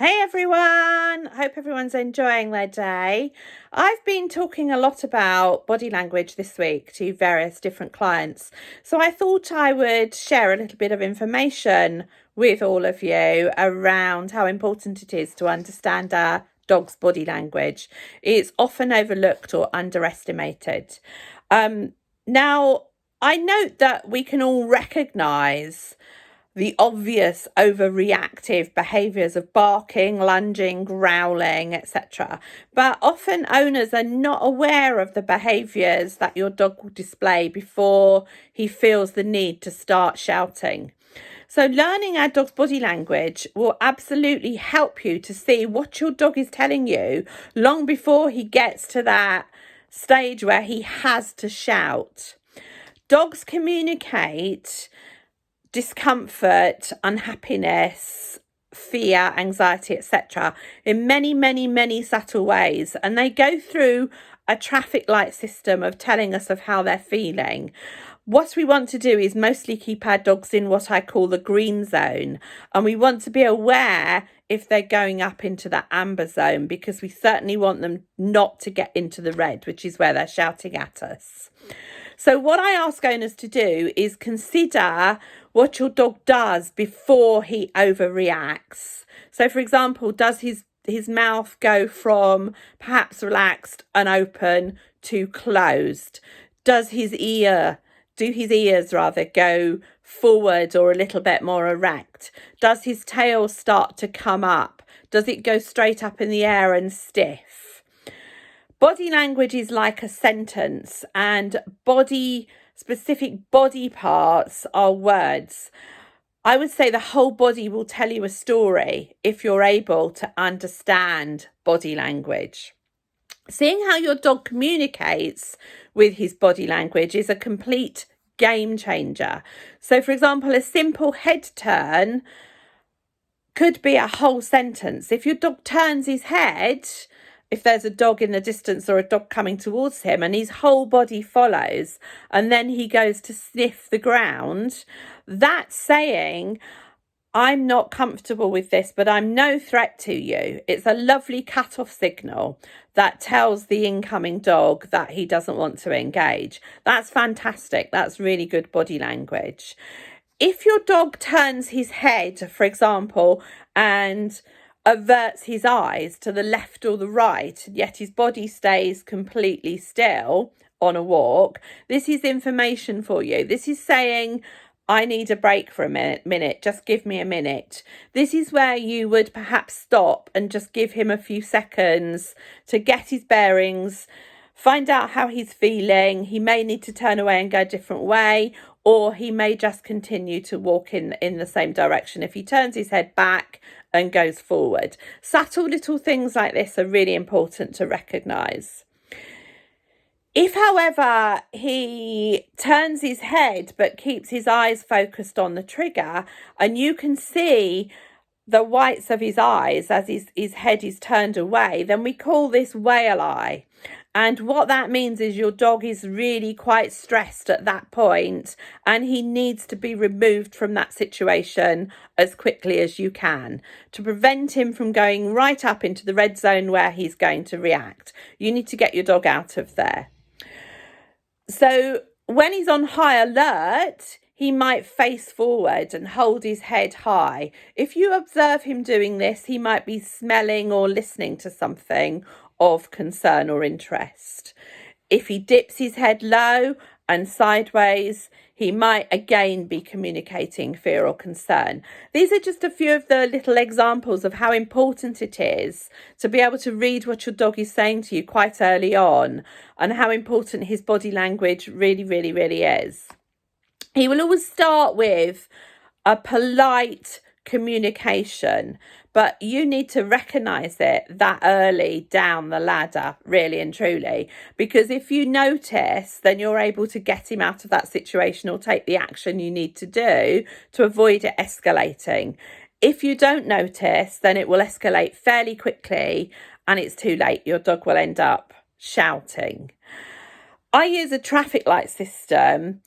Hey everyone! Hope everyone's enjoying their day. I've been talking a lot about body language this week to various different clients, so I thought I would share a little bit of information with all of you around how important it is to understand our dog's body language. It's often overlooked or underestimated. Now, I note that we can all recognise the obvious overreactive behaviours of barking, lunging, growling, etc. But often owners are not aware of the behaviours that your dog will display before he feels the need to start shouting. So learning our dog's body language will absolutely help you to see what your dog is telling you long before he gets to that stage where he has to shout. Dogs communicate discomfort, unhappiness, fear, anxiety, etc. in many subtle ways, and they go through a traffic light system of telling us of how they're feeling. What we want to do is mostly keep our dogs in what I call the green zone, and we want to be aware if they're going up into the amber zone, because we certainly want them not to get into the red, which is where they're shouting at us. So what I ask owners to do is consider what your dog does before he overreacts. So, for example, does his mouth go from perhaps relaxed and open to closed? Does his ears go forward or a little bit more erect? Does his tail start to come up? Does it go straight up in the air and stiff? Body language is like a sentence, and specific body parts are words. I would say the whole body will tell you a story if you're able to understand body language. Seeing how your dog communicates with his body language is a complete game changer. So, for example, a simple head turn could be a whole sentence. If your dog turns his head, if there's a dog in the distance or a dog coming towards him and his whole body follows, and then he goes to sniff the ground, that's saying, I'm not comfortable with this, but I'm no threat to you. It's a lovely cut-off signal that tells the incoming dog that he doesn't want to engage. That's fantastic. That's really good body language. If your dog turns his head, for example, and averts his eyes to the left or the right, yet his body stays completely still on a walk, this is information for you. This is saying, I need a break for a minute, just give me a minute. This is where you would perhaps stop and just give him a few seconds to get his bearings, find out how he's feeling. He may need to turn away and go a different way, or he may just continue to walk in the same direction if he turns his head back and goes forward. Subtle little things like this are really important to recognise. If, however, he turns his head but keeps his eyes focused on the trigger, and you can see the whites of his eyes as his head is turned away, then we call this whale eye. And what that means is your dog is really quite stressed at that point, and he needs to be removed from that situation as quickly as you can to prevent him from going right up into the red zone where he's going to react. You need to get your dog out of there. So when he's on high alert, he might face forward and hold his head high. If you observe him doing this, he might be smelling or listening to something of concern or interest. If he dips his head low and sideways, he might again be communicating fear or concern. These are just a few of the little examples of how important it is to be able to read what your dog is saying to you quite early on, and how important his body language really is. He will always start with a polite communication, but you need to recognize it that early down the ladder, really and truly, because if you notice, then you're able to get him out of that situation or take the action you need to do to avoid it escalating. If you don't notice, then it will escalate fairly quickly and it's too late. Your dog will end up shouting. I use a traffic light system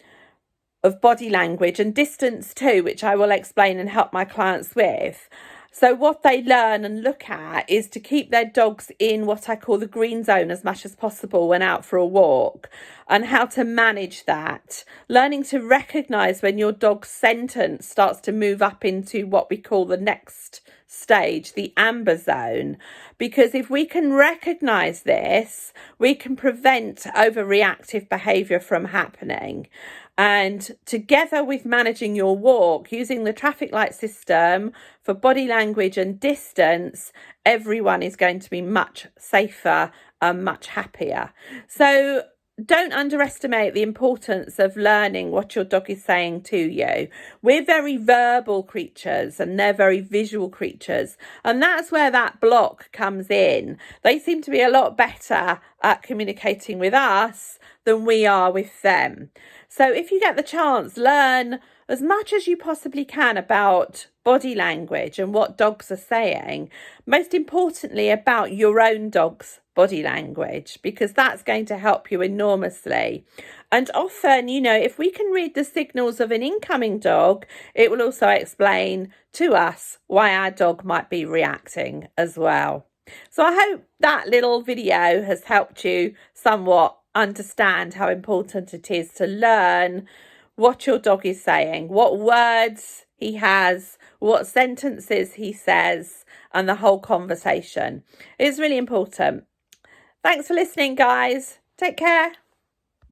of body language and distance too, which I will explain and help my clients with. So what they learn and look at is to keep their dogs in what I call the green zone as much as possible when out for a walk, and how to manage that. Learning to recognise when your dog's sentence starts to move up into what we call the next stage, the amber zone. Because if we can recognise this, we can prevent overreactive behaviour from happening. And together with managing your walk, using the traffic light system for body language and distance, everyone is going to be much safer and much happier. So don't underestimate the importance of learning what your dog is saying to you. We're very verbal creatures and they're very visual creatures. And that's where that block comes in. They seem to be a lot better at communicating with us than we are with them. So if you get the chance, learn as much as you possibly can about body language and what dogs are saying. Most importantly, about your own dog's body language, because that's going to help you enormously. And often, if we can read the signals of an incoming dog, it will also explain to us why our dog might be reacting as well. So I hope that little video has helped you somewhat understand how important it is to learn what your dog is saying, what words he has, what sentences he says, and the whole conversation. It's really important. Thanks for listening, guys. Take care.